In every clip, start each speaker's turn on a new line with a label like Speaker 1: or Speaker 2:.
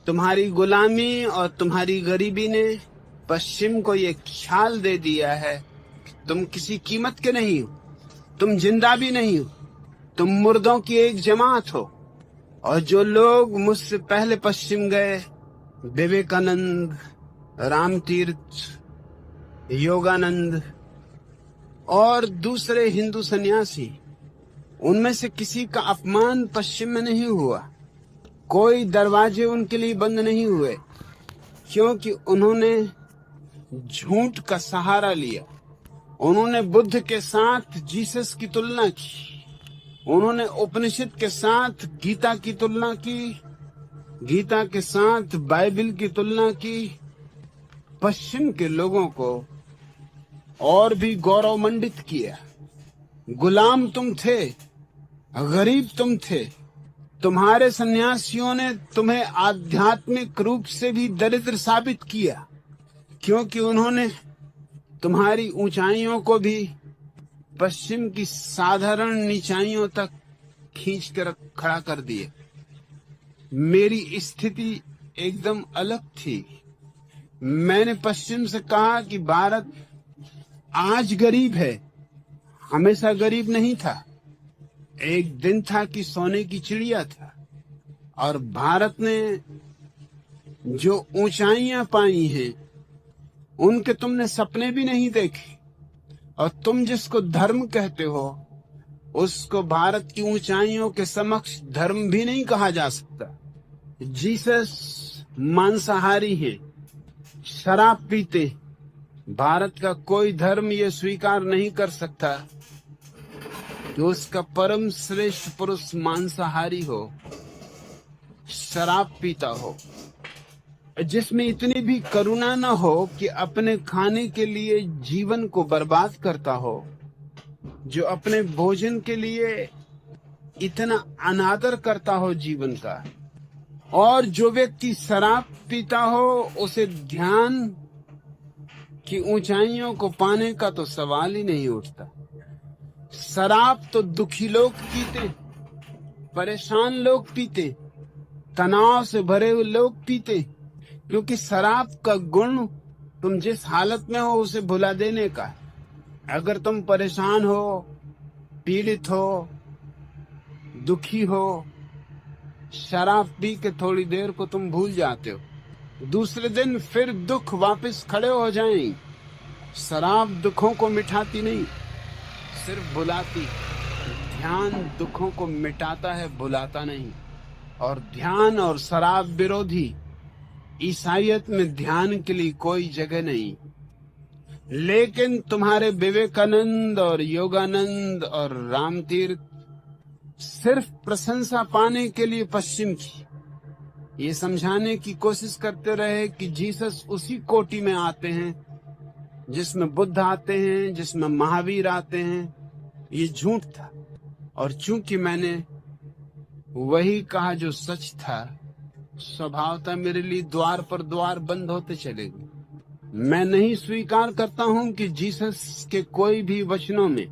Speaker 1: तुम्हारी गुलामी और तुम्हारी गरीबी ने पश्चिम को ये ख्याल दे दिया है तुम किसी कीमत के नहीं हो, तुम जिंदा भी नहीं हो, तुम मुर्दों की एक जमात हो। और जो लोग मुझसे पहले पश्चिम गए, विवेकानंद, रामतीर्थ, योगानंद और दूसरे हिंदू सन्यासी, उनमें से किसी का अपमान पश्चिम में नहीं हुआ। कोई दरवाजे उनके लिए बंद नहीं हुए, क्योंकि उन्होंने झूठ का सहारा लिया। उन्होंने बुद्ध के साथ जीसस की तुलना की, उन्होंने उपनिषद के साथ गीता की तुलना की, गीता के साथ बाइबल की तुलना की। पश्चिम के लोगों को और भी गौरवमंडित किया। गुलाम तुम थे, गरीब तुम थे, तुम्हारे सन्यासियों ने तुम्हें आध्यात्मिक रूप से भी दरिद्र साबित किया, क्योंकि उन्होंने तुम्हारी ऊंचाइयों को भी पश्चिम की साधारण नीचाइयों तक खींच कर खड़ा कर दिए। मेरी स्थिति एकदम अलग थी। मैंने पश्चिम से कहा कि भारत आज गरीब है, हमेशा गरीब नहीं था। एक दिन था कि सोने की चिड़िया था। और भारत ने जो ऊंचाइयां पाई हैं, उनके तुमने सपने भी नहीं देखे। और तुम जिसको धर्म कहते हो, उसको भारत की ऊंचाइयों के समक्ष धर्म भी नहीं कहा जा सकता। जीसस मांसाहारी है, शराब पीते। भारत का कोई धर्म ये स्वीकार नहीं कर सकता कि उसका परम श्रेष्ठ पुरुष मांसाहारी हो, शराब पीता हो, जिसमें इतनी भी करुणा न हो कि अपने खाने के लिए जीवन को बर्बाद करता हो, जो अपने भोजन के लिए इतना अनादर करता हो जीवन का। और जो व्यक्ति शराब पीता हो, उसे ध्यान की ऊंचाइयों को पाने का तो सवाल ही नहीं उठता। शराब तो दुखी लोग पीते, परेशान लोग पीते, तनाव से भरे हुए लोग पीते, क्योंकि शराब का गुण तुम जिस हालत में हो उसे भुला देने का। अगर तुम परेशान हो, पीड़ित हो, दुखी हो, शराब पी के थोड़ी देर को तुम भूल जाते हो, दूसरे दिन फिर दुख वापस खड़े हो जाएंगे। शराब दुखों को मिटाती नहीं, सिर्फ बुलाती। ध्यान दुखों को मिटाता है, बुलाता नहीं। और ध्यान और शराब विरोधी ईसाईयत में ध्यान के लिए कोई जगह नहीं। लेकिन तुम्हारे विवेकानंद और योगानंद और रामतीर्थ सिर्फ प्रशंसा पाने के लिए पश्चिम की ये समझाने की कोशिश करते रहे कि जीसस उसी कोटि में आते हैं जिसमें बुद्ध आते हैं, जिसमें महावीर आते हैं। ये झूठ था। और चूंकि मैंने वही कहा जो सच था, स्वभावतः मेरे लिए द्वार पर द्वार बंद होते चले गए। मैं नहीं स्वीकार करता हूं कि जीसस के कोई भी वचनों में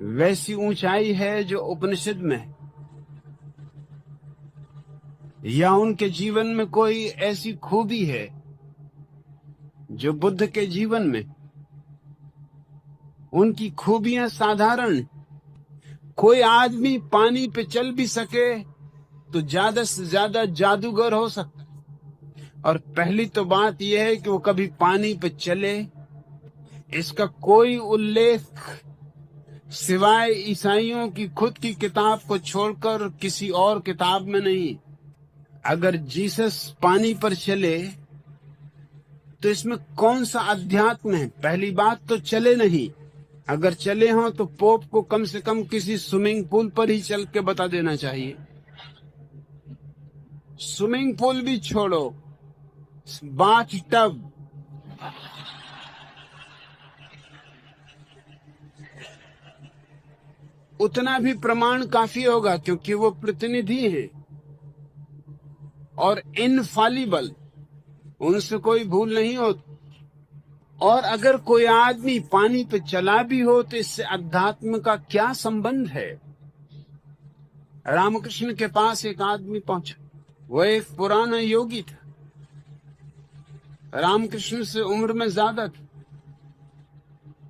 Speaker 1: वैसी ऊंचाई है जो उपनिषद में है, या उनके जीवन में कोई ऐसी खूबी है जो बुद्ध के जीवन में। उनकी खूबियां साधारण। कोई आदमी पानी पे चल भी सके तो ज्यादा से ज्यादा जादूगर हो सकता है। और पहली तो बात यह है कि वो कभी पानी पे चले, इसका कोई उल्लेख सिवाय ईसाइयों की खुद की किताब को छोड़कर किसी और किताब में नहीं। अगर जीसस पानी पर चले तो इसमें कौन सा अध्यात्म है? पहली बात तो चले नहीं। अगर चले हों तो पोप को कम से कम किसी स्विमिंग पूल पर ही चल के बता देना चाहिए। स्विमिंग पूल भी छोड़ो, बाथ टब, उतना भी प्रमाण काफी होगा, क्योंकि वो प्रतिनिधि है और इनफॉलिबल, उनसे कोई भूल नहीं होती। और अगर कोई आदमी पानी पे चला भी हो तो इससे अध्यात्म का क्या संबंध है? रामकृष्ण के पास एक आदमी पहुंचा, वो एक पुराना योगी था, रामकृष्ण से उम्र में ज्यादा था।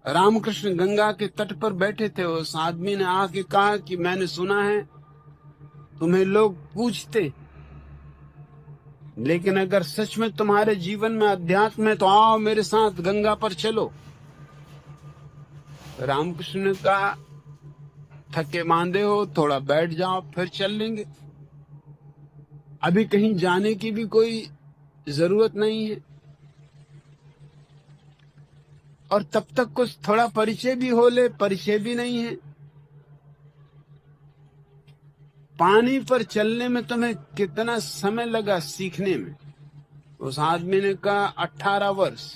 Speaker 1: रामकृष्ण गंगा के तट पर बैठे थे। उस आदमी ने आके कहा कि मैंने सुना है तुम्हें लोग पूछते, लेकिन अगर सच में तुम्हारे जीवन में अध्यात्म है तो आओ मेरे साथ गंगा पर चलो। रामकृष्ण ने कहा थके मांदे हो, थोड़ा बैठ जाओ, फिर चल लेंगे। अभी कहीं जाने की भी कोई जरूरत नहीं है, और तब तक कुछ थोड़ा परिचय भी हो ले, परिचय भी नहीं है। पानी पर चलने में तुम्हें कितना समय लगा सीखने में? उस आदमी ने कहा 18 वर्ष।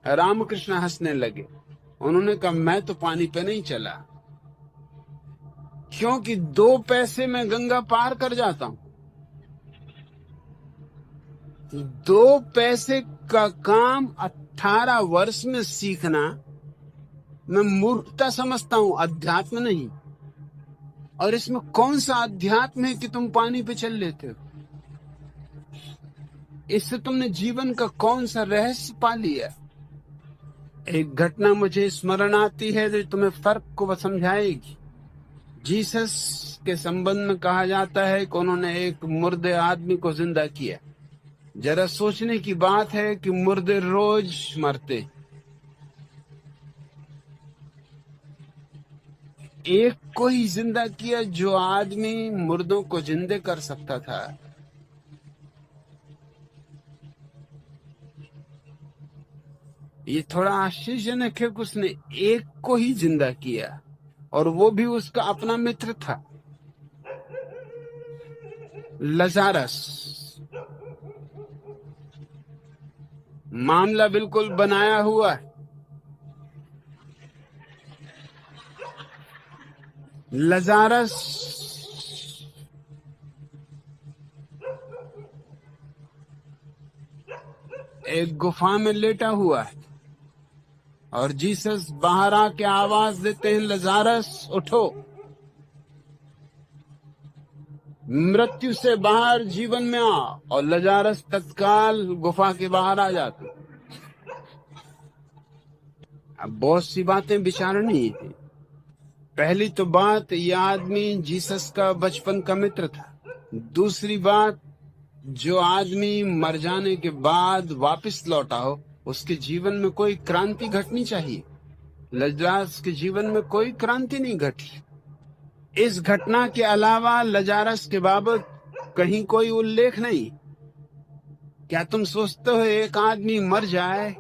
Speaker 1: रामकृष्ण हंसने लगे। उन्होंने कहा मैं तो पानी पे नहीं चला, क्योंकि 2 पैसे में गंगा पार कर जाता हूं। 2 पैसे का काम 18 वर्ष में सीखना मैं मूर्खता समझता हूं, अध्यात्म नहीं। और इसमें कौन सा अध्यात्म है कि तुम पानी पे चल लेते हो? इससे तुमने जीवन का कौन सा रहस्य पा लिया? एक घटना मुझे स्मरण आती है जो तुम्हें फर्क को समझाएगी। जीसस के संबंध में कहा जाता है कि उन्होंने एक मुर्दे आदमी को जिंदा किया। जरा सोचने की बात है कि मुर्दे रोज मरते, एक को ही जिंदा किया जो आदमी मुर्दों को जिंदे कर सकता था। ये थोड़ा आश्चर्यजनक है कि उसने एक को ही जिंदा किया, और वो भी उसका अपना मित्र था, लजारस। मामला बिल्कुल बनाया हुआ है। लजारस एक गुफा में लेटा हुआ है, और जीसस बाहर आके आवाज देते हैं लजारस उठो। मृत्यु से बाहर जीवन में आ, और लजारस तत्काल गुफा के बाहर आ जाते। अब बहुत सी बातें विचारनी थी। पहली तो बात, यह आदमी जीसस का बचपन का मित्र था। दूसरी बात, जो आदमी मर जाने के बाद वापस लौटा हो, उसके जीवन में कोई क्रांति घटनी चाहिए। लजारस के जीवन में कोई क्रांति नहीं घटी। इस घटना के अलावा लजारस के बाबत कहीं कोई उल्लेख नहीं। क्या तुम सोचते हो एक आदमी मर जाए,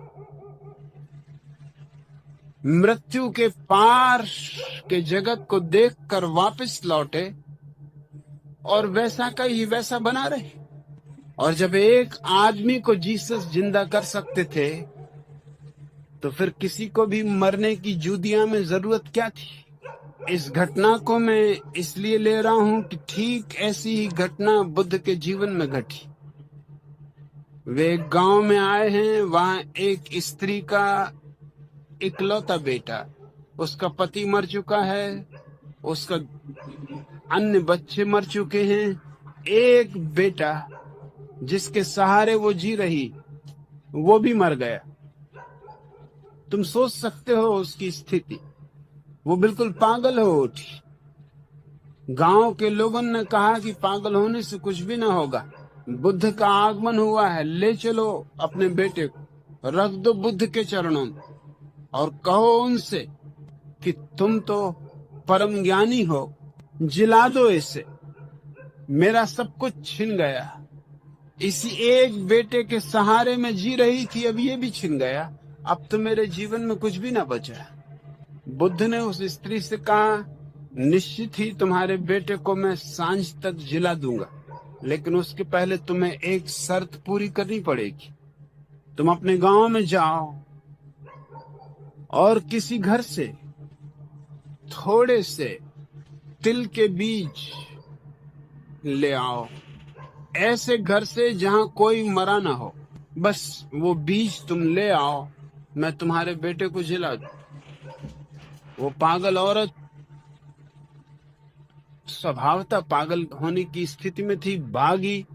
Speaker 1: मृत्यु के पार के जगत को देखकर वापस लौटे, और वैसा का ही वैसा बना रहे? और जब एक आदमी को जीसस जिंदा कर सकते थे, तो फिर किसी को भी मरने की जुदिया में जरूरत क्या थी? इस घटना को मैं इसलिए ले रहा हूं कि ठीक ऐसी ही घटना बुद्ध के जीवन में घटी। वे एक गांव में आए हैं। वहां एक स्त्री का इकलौता बेटा, उसका पति मर चुका है, उसका अन्य बच्चे मर चुके हैं। एक बेटा जिसके सहारे वो जी रही, वो भी मर गया। तुम सोच सकते हो उसकी स्थिति। वो बिल्कुल पागल हो उठी। गांव के लोगों ने कहा कि पागल होने से कुछ भी ना होगा, बुद्ध का आगमन हुआ है, ले चलो अपने बेटे को, रख दो बुद्ध के चरणों में, और कहो उनसे कि तुम तो परम ज्ञानी हो, जिला दो इसे, मेरा सब कुछ छिन गया। इसी एक बेटे के सहारे में जी रही थी, अब ये भी छिन गया, अब तो मेरे जीवन में कुछ भी ना बचा। बुद्ध ने उस स्त्री से कहा, निश्चित ही तुम्हारे बेटे को मैं सांझ तक जिला दूंगा, लेकिन उसके पहले तुम्हें एक शर्त पूरी करनी पड़ेगी। तुम अपने गांव में जाओ और किसी घर से थोड़े से तिल के बीज ले आओ, ऐसे घर से जहां कोई मरा ना हो। बस वो बीज तुम ले आओ, मैं तुम्हारे बेटे को जिला दूं। वो पागल औरत स्वभावतः पागल होने की स्थिति में थी, भागी,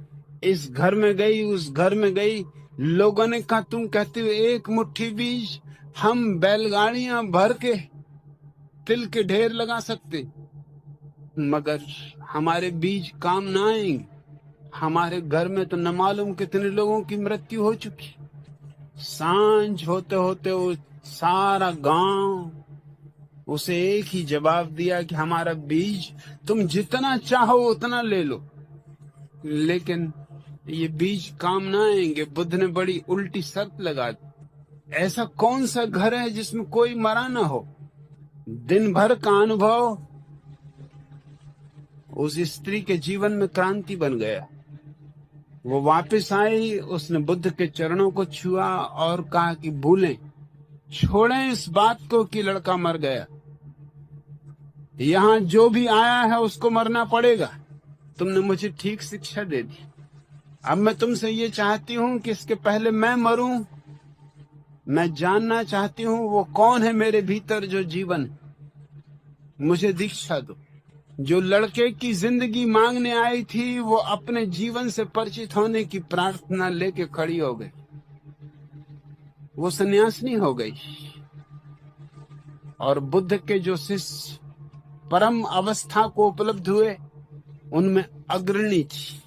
Speaker 1: इस घर में गई, उस घर में गई। लोगों ने कहा तुम कहते हो एक मुट्ठी बीज हम बैलगाड़ियां भर के तिल के ढेर लगा सकते, मगर हमारे बीज काम ना आएंगे। हमारे घर में तो न मालूम कितने लोगों की मृत्यु हो चुकी। सांझ होते होते वो सारा गांव उसे एक ही जवाब दिया कि हमारा बीज तुम जितना चाहो उतना ले लो, लेकिन ये बीज काम ना आएंगे। बुद्ध ने बड़ी उल्टी शर्त लगा दी, ऐसा कौन सा घर है जिसमें कोई मरा ना हो। दिन भर का अनुभव उस स्त्री के जीवन में क्रांति बन गया। वो वापस आई, उसने बुद्ध के चरणों को छुआ और कहा कि भूलें, छोड़ें इस बात को कि लड़का मर गया। यहाँ जो भी आया है उसको मरना पड़ेगा। तुमने मुझे ठीक शिक्षा दे दी। अब मैं तुमसे ये चाहती हूँ कि इसके पहले मैं मरूं, मैं जानना चाहती हूँ वो कौन है मेरे भीतर जो जीवन है। मुझे दीक्षा दो। जो लड़के की जिंदगी मांगने आई थी वो अपने जीवन से परिचित होने की प्रार्थना लेके खड़ी हो गई। वो सन्यासिनी हो गई और बुद्ध के जो शिष्य परम अवस्था को उपलब्ध हुए उनमें अग्रणी थी।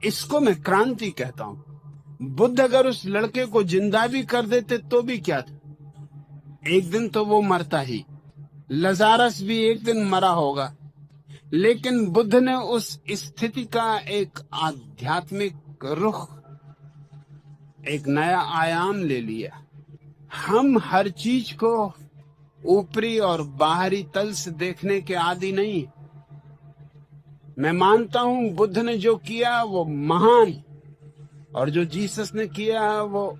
Speaker 1: इसको मैं क्रांति कहता हूं। बुद्ध अगर उस लड़के को जिंदा भी कर देते तो भी क्या था, एक दिन तो वो मरता ही। लजारस भी एक दिन मरा होगा, लेकिन बुद्ध ने उस स्थिति का एक आध्यात्मिक रुख, एक नया आयाम ले लिया। हम हर चीज को ऊपरी और बाहरी तल से देखने के आदी नहीं। मैं मानता हूं बुद्ध ने जो किया वो महान, और जो जीसस ने किया वो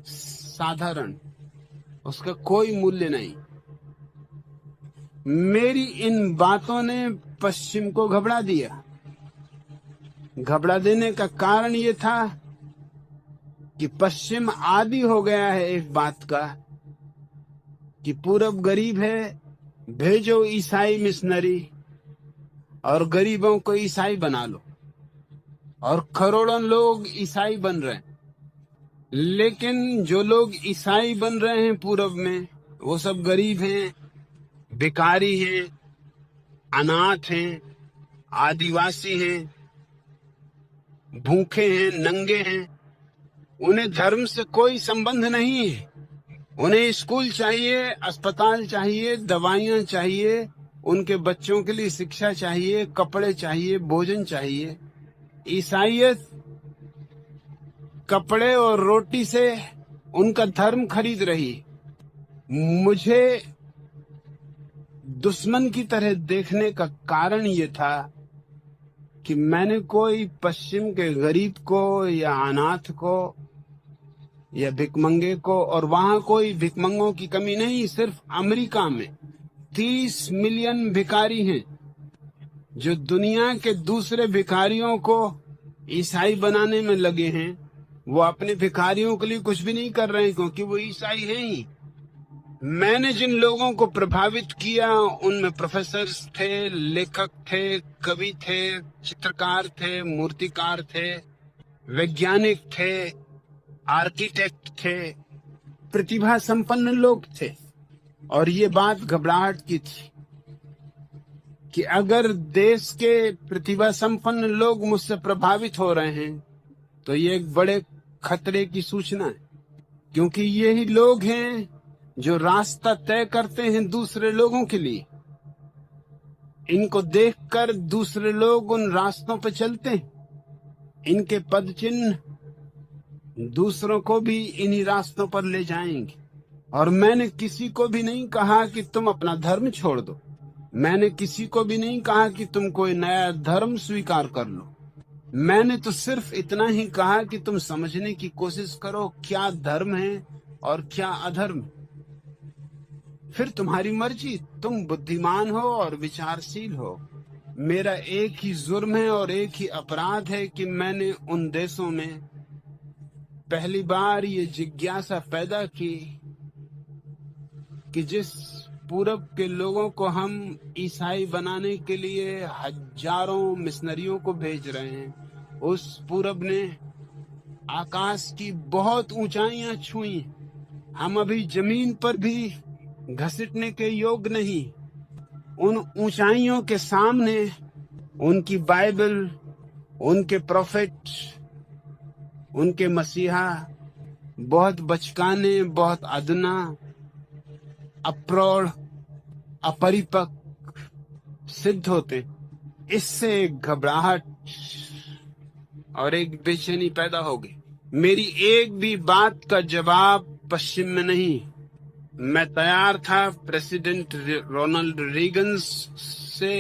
Speaker 1: साधारण, उसका कोई मूल्य नहीं। मेरी इन बातों ने पश्चिम को घबरा दिया। घबरा देने का कारण ये था कि पश्चिम आदी हो गया है एक बात का कि पूरब गरीब है, भेजो ईसाई मिशनरी और गरीबों को ईसाई बना लो, और करोड़ों लोग ईसाई बन रहे हैं। लेकिन जो लोग ईसाई बन रहे हैं पूरब में, वो सब गरीब हैं, भिखारी हैं, अनाथ हैं, आदिवासी हैं, भूखे हैं, नंगे हैं। उन्हें धर्म से कोई संबंध नहीं है। उन्हें स्कूल चाहिए, अस्पताल चाहिए, दवाइयां चाहिए, उनके बच्चों के लिए शिक्षा चाहिए, कपड़े चाहिए, भोजन चाहिए। ईसाईयत कपड़े और रोटी से उनका धर्म खरीद रही। मुझे दुश्मन की तरह देखने का कारण ये था कि मैंने कोई पश्चिम के गरीब को या अनाथ को या भिकमंगे को, और वहां कोई भिकमंगों की कमी नहीं, सिर्फ अमेरिका में 30 मिलियन भिखारी हैं जो दुनिया के दूसरे भिखारियों को ईसाई बनाने में लगे हैं। वो अपने भिखारियों के लिए कुछ भी नहीं कर रहे हैं क्योंकि वो ईसाई हैं ही। मैंने जिन लोगों को प्रभावित किया उनमें प्रोफेसर्स थे, लेखक थे, कवि थे, चित्रकार थे, मूर्तिकार थे, वैज्ञानिक थे, आर्किटेक्ट थे, प्रतिभा संपन्न लोग थे। और ये बात घबराहट की थी कि अगर देश के प्रतिभा संपन्न लोग मुझसे प्रभावित हो रहे हैं तो ये एक बड़े खतरे की सूचना है, क्योंकि यही लोग हैं जो रास्ता तय करते हैं दूसरे लोगों के लिए। इनको देखकर दूसरे लोग उन रास्तों पर चलते हैं। इनके पद चिन्ह दूसरों को भी इन्हीं रास्तों पर ले जाएंगे। और मैंने किसी को भी नहीं कहा कि तुम अपना धर्म छोड़ दो। मैंने किसी को भी नहीं कहा कि तुम कोई नया धर्म स्वीकार कर लो। मैंने तो सिर्फ इतना ही कहा कि तुम समझने की कोशिश करो क्या धर्म है और क्या अधर्म। फिर तुम्हारी मर्जी, तुम बुद्धिमान हो और विचारशील हो। मेरा एक ही जुर्म है और एक ही अपराध है कि मैंने उन देशों में पहली बार ये जिज्ञासा पैदा की कि जिस पूरब के लोगों को हम ईसाई बनाने के लिए हजारों मिशनरियों को भेज रहे हैं। उस पूरब ने आकाश की बहुत ऊंचाइयां छुई, हम अभी जमीन पर भी घसीटने के योग्य नहीं। उन ऊंचाइयों के सामने उनकी बाइबल, उनके प्रोफेट, उनके मसीहा बहुत बचकाने, बहुत अदना, अप्रौढ़, अपरिपक्व सिद्ध होते। इससे एक घबराहट और एक बेचैनी पैदा होगी। मेरी एक भी बात का जवाब पश्चिम में नहीं। मैं तैयार था प्रेसिडेंट रोनाल्ड रीगन से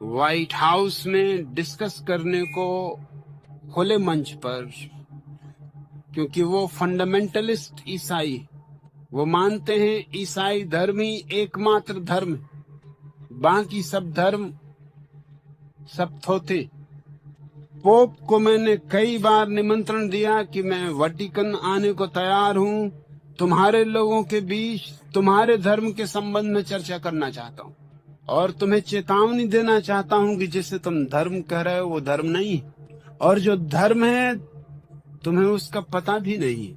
Speaker 1: व्हाइट हाउस में डिस्कस करने को खुले मंच पर, क्योंकि वो फंडामेंटलिस्ट ईसाई, वो मानते हैं ईसाई धर्म ही एकमात्र धर्म, बाकी सब धर्म सब थोथे। पोप को मैंने कई बार निमंत्रण दिया कि मैं वाटिकन आने को तैयार हूं, तुम्हारे लोगों के बीच तुम्हारे धर्म के संबंध में चर्चा करना चाहता हूं और तुम्हें चेतावनी देना चाहता हूं कि जिसे तुम धर्म कह रहे हो वो धर्म नहीं, और जो धर्म है तुम्हें उसका पता भी नहीं।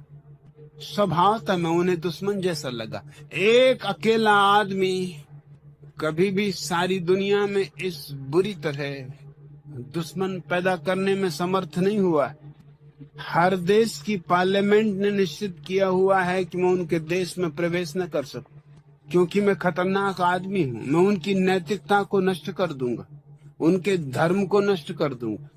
Speaker 1: स्वभाव था मैं उन्हें दुश्मन जैसा लगा। एक अकेला आदमी कभी भी सारी दुनिया में इस बुरी तरह दुश्मन पैदा करने में समर्थ नहीं हुआ। हर देश की पार्लियामेंट ने निश्चित किया हुआ है कि मैं उनके देश में प्रवेश न कर सकूं, क्योंकि मैं खतरनाक आदमी हूं। मैं उनकी नैतिकता को नष्ट कर दूंगा, उनके धर्म को नष्ट कर दूंगा।